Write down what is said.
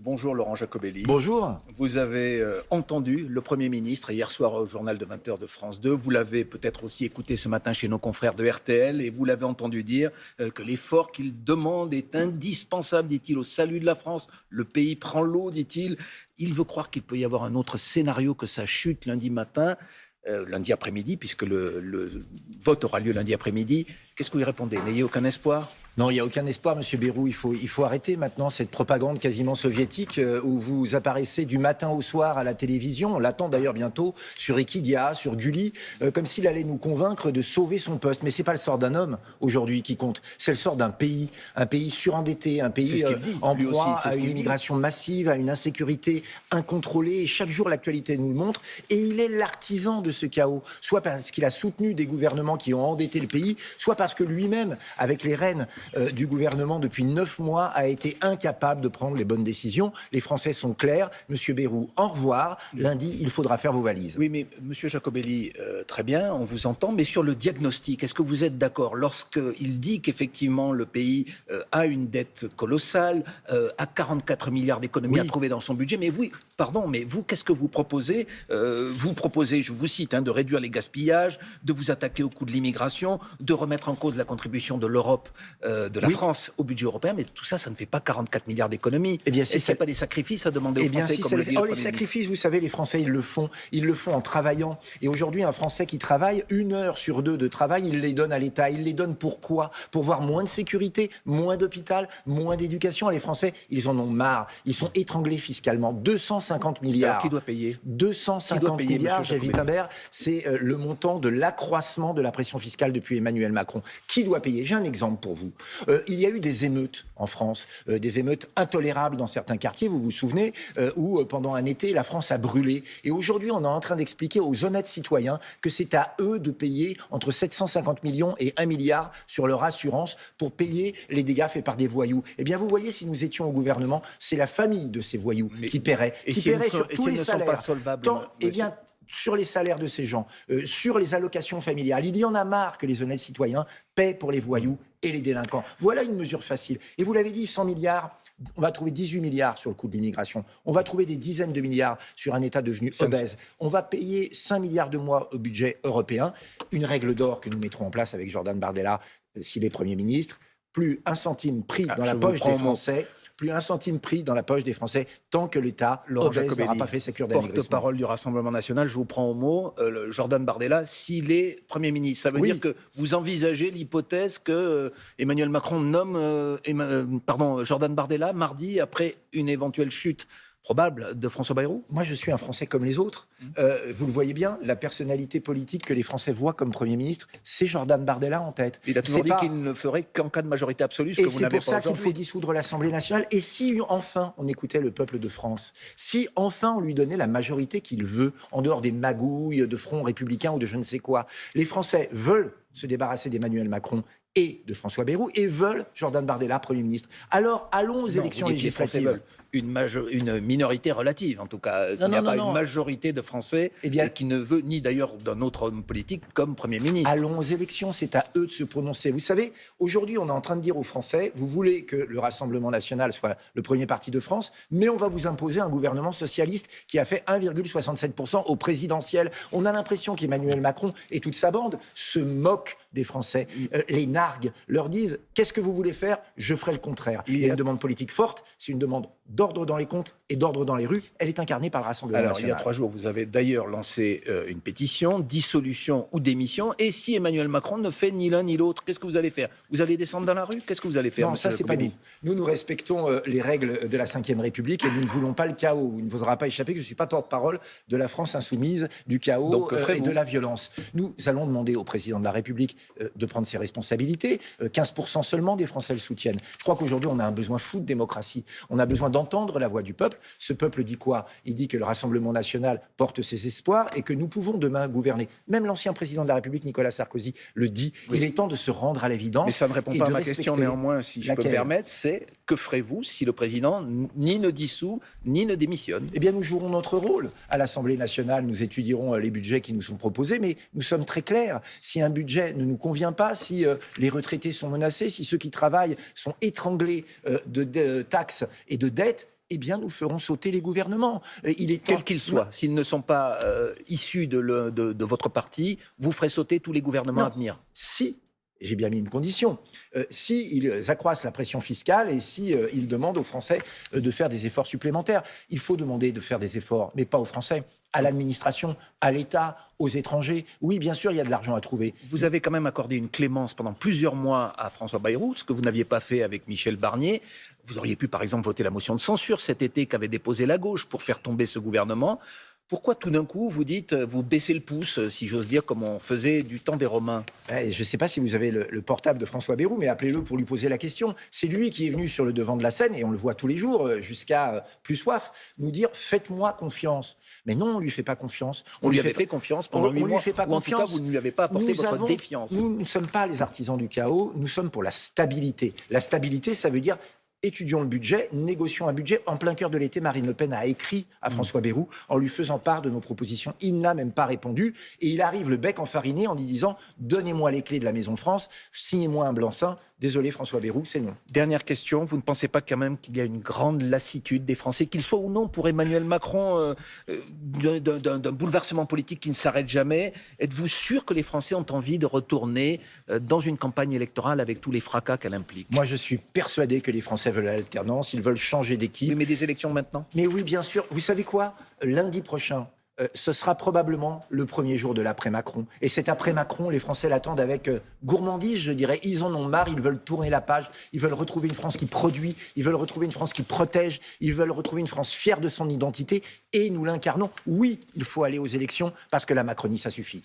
Bonjour Laurent Jacobelli. Bonjour. Vous avez entendu le Premier ministre hier soir au journal de 20h de France 2. Vous l'avez peut-être aussi écouté ce matin chez nos confrères de RTL et vous l'avez entendu dire que l'effort qu'il demande est indispensable, dit-il, au salut de la France. Le pays prend l'eau, dit-il. Il veut croire qu'il peut y avoir un autre scénario que sa chute lundi matin. Lundi après-midi, puisque le vote aura lieu lundi après-midi. Qu'est-ce que vous y répondez? N'ayez aucun espoir? Non, il n'y a aucun espoir, Monsieur Bayrou. Il faut arrêter maintenant cette propagande quasiment soviétique où vous apparaissez du matin au soir à la télévision. On l'attend d'ailleurs bientôt sur Equidia, sur Gulli, comme s'il allait nous convaincre de sauver son poste. Mais c'est pas le sort d'un homme aujourd'hui qui compte. C'est le sort d'un pays surendetté, un pays en proie à une immigration massive, à une insécurité incontrôlée. Et chaque jour, l'actualité nous le montre. Et il est l'artisan de ce chaos, soit parce qu'il a soutenu des gouvernements qui ont endetté le pays, soit parce que lui-même, avec les rênes du gouvernement depuis 9 mois, a été incapable de prendre les bonnes décisions. Les Français sont clairs. Monsieur Bayrou, au revoir. Lundi, il faudra faire vos valises. Oui, mais Monsieur Jacobelli, très bien, on vous entend, mais sur le diagnostic, est-ce que vous êtes d'accord lorsqu'il dit qu'effectivement le pays a une dette colossale, a 44 milliards d'économies à trouver dans son budget, mais vous, qu'est-ce que vous proposez? Vous proposez, je vous cite, de réduire les gaspillages, de vous attaquer au coût de l'immigration, de remettre en cause la contribution de l'Europe, de la France au budget européen, mais tout ça, ça ne fait pas 44 milliards d'économies. Eh bien, est-ce qu'il n'y a pas des sacrifices à demander aux Français, comme le dit le Premier les sacrifices, vous savez, les Français, ils le font en travaillant. Et aujourd'hui, un Français qui travaille 1 heure sur 2 de travail, il les donne à l'État. Il les donne pourquoi? Pour voir moins de sécurité, moins d'hôpital, moins d'éducation. Les Français, ils en ont marre. Ils sont étranglés fiscalement. 250 milliards. Alors, qui doit payer? 250 milliards, Jacques Imbert, c'est le montant de l'accroissement de la pression fiscale depuis Emmanuel Macron. Qui doit payer? J'ai un exemple pour vous. Il y a eu des émeutes en France, des émeutes intolérables dans certains quartiers, vous vous souvenez, où pendant un été, la France a brûlé. Et aujourd'hui, on est en train d'expliquer aux honnêtes citoyens que c'est à eux de payer entre 750 millions et 1 milliard sur leur assurance pour payer les dégâts faits par des voyous. Eh bien, vous voyez, si nous étions au gouvernement, c'est la famille de ces voyous qui paierait. Sur tous les salaires. Eh bien, sur les salaires de ces gens, sur les allocations familiales. Il y en a marre que les honnêtes citoyens paient pour les voyous et les délinquants. Voilà une mesure facile. Et vous l'avez dit, 100 milliards, on va trouver 18 milliards sur le coût de l'immigration. On va trouver des dizaines de milliards sur un État devenu obèse. On va payer 5 milliards de mois au budget européen. Une règle d'or que nous mettrons en place avec Jordan Bardella s'il est Premier ministre. Plus un centime pris dans la poche des Français. Plus un centime pris dans la poche des Français tant que l'État obèse n'aura pas fait sa cure d'amaigrissement. Porte-parole du Rassemblement National, je vous prends au mot. Jordan Bardella, s'il est Premier ministre, ça veut dire que vous envisagez l'hypothèse que Emmanuel Macron nomme Jordan Bardella mardi après une éventuelle chute probable de François Bayrou? Moi, je suis un Français comme les autres. Vous le voyez bien, la personnalité politique que les Français voient comme Premier ministre, c'est Jordan Bardella en tête. Il a toujours dit qu'il ne ferait qu'en cas de majorité absolue, ce que vous n'avez pas aujourd'hui. Et c'est pour ça qu'il faut dissoudre l'Assemblée nationale. Et si enfin on écoutait le peuple de France, si enfin on lui donnait la majorité qu'il veut, en dehors des magouilles de Front républicain ou de je ne sais quoi, les Français veulent se débarrasser d'Emmanuel Macron et de François Bayrou, et veulent Jordan Bardella Premier ministre. Alors, allons aux élections législatives. Une minorité relative, en tout cas. Il n'y a pas une majorité de Français qui ne veut ni d'ailleurs d'un autre homme politique comme Premier ministre. Allons aux élections, c'est à eux de se prononcer. Vous savez, aujourd'hui, on est en train de dire aux Français, vous voulez que le Rassemblement national soit le premier parti de France, mais on va vous imposer un gouvernement socialiste qui a fait 1,67% au présidentiel. On a l'impression qu'Emmanuel Macron et toute sa bande se moquent des Français, les narguent, leur disent « Qu'est-ce que vous voulez faire ? Je ferai le contraire ». Il y a une demande politique forte, c'est une demande d'ordre dans les comptes et d'ordre dans les rues. Elle est incarnée par le Rassemblement national. Il y a 3 jours, vous avez d'ailleurs lancé une pétition, dissolution ou démission. Et si Emmanuel Macron ne fait ni l'un ni l'autre, qu'est-ce que vous allez faire? Vous allez descendre dans la rue? Qu'est-ce que vous allez faire? Non, ça, c'est pas nous. Nous respectons les règles de la Ve République et nous ne voulons pas le chaos. Il ne vous aura pas échappé que je ne suis pas porte-parole de la France insoumise, du chaos et de la violence. Nous allons demander au président de la République de prendre ses responsabilités. 15% seulement des Français le soutiennent. Je crois qu'aujourd'hui, on a un besoin fou de démocratie. On a besoin d'entendre la voix du peuple. Ce peuple dit quoi? Il dit que le Rassemblement national porte ses espoirs et que nous pouvons demain gouverner. Même l'ancien président de la République, Nicolas Sarkozy, le dit. Oui. Il est temps de se rendre à l'évidence. Mais ça ne répond pas à ma question néanmoins, si je peux me permettre. C'est que ferez-vous si le président ni ne dissout, ni ne démissionne? Eh bien, nous jouerons notre rôle. À l'Assemblée nationale, nous étudierons les budgets qui nous sont proposés, mais nous sommes très clairs. Si un budget ne nous convient pas, si les retraités sont menacés, si ceux qui travaillent sont étranglés de taxes et de dettes, eh bien, nous ferons sauter les gouvernements. Quels qu'ils soient, s'ils ne sont pas issus de votre parti, vous ferez sauter tous les gouvernements à venir. Si, j'ai bien mis une condition, s'ils accroissent la pression fiscale et s'ils demandent aux Français de faire des efforts supplémentaires. Il faut demander de faire des efforts, mais pas aux Français, à l'administration, à l'État, aux étrangers. Oui, bien sûr, il y a de l'argent à trouver. Vous avez quand même accordé une clémence pendant plusieurs mois à François Bayrou, ce que vous n'aviez pas fait avec Michel Barnier. Vous auriez pu, par exemple, voter la motion de censure cet été qu'avait déposé la gauche pour faire tomber ce gouvernement. Pourquoi tout d'un coup, vous dites, vous baissez le pouce, si j'ose dire, comme on faisait du temps des Romains? Je ne sais pas si vous avez le portable de François Bayrou, mais appelez-le pour lui poser la question. C'est lui qui est venu sur le devant de la scène, et on le voit tous les jours, jusqu'à plus soif, nous dire « faites-moi confiance ». Mais non, on ne lui fait pas confiance. On lui avait fait confiance pendant 8 mois, lui fait pas ou en tout cas, vous ne lui avez pas apporté votre défiance. Nous ne sommes pas les artisans du chaos, nous sommes pour la stabilité. La stabilité, ça veut dire étudions le budget, négocions un budget. En plein cœur de l'été, Marine Le Pen a écrit à François Bayrou en lui faisant part de nos propositions. Il n'a même pas répondu et il arrive le bec enfariné en lui disant « Donnez-moi les clés de la Maison de France, signez-moi un blanc-seing ». Désolé François Bayrou, c'est non. Dernière question, vous ne pensez pas quand même qu'il y a une grande lassitude des Français, qu'ils soient ou non pour Emmanuel Macron, d'un bouleversement politique qui ne s'arrête jamais? Êtes-vous sûr que les Français ont envie de retourner dans une campagne électorale avec tous les fracas qu'elle implique? Moi, je suis persuadé que les Français veulent l'alternance, ils veulent changer d'équipe. Oui, mais des élections maintenant? Mais oui, bien sûr. Vous savez quoi? Lundi prochain, ce sera probablement le premier jour de l'après-Macron. Et cet après-Macron, les Français l'attendent avec gourmandise, je dirais. Ils en ont marre, ils veulent tourner la page, ils veulent retrouver une France qui produit, ils veulent retrouver une France qui protège, ils veulent retrouver une France fière de son identité, et nous l'incarnons. Oui, il faut aller aux élections, parce que la Macronie, ça suffit.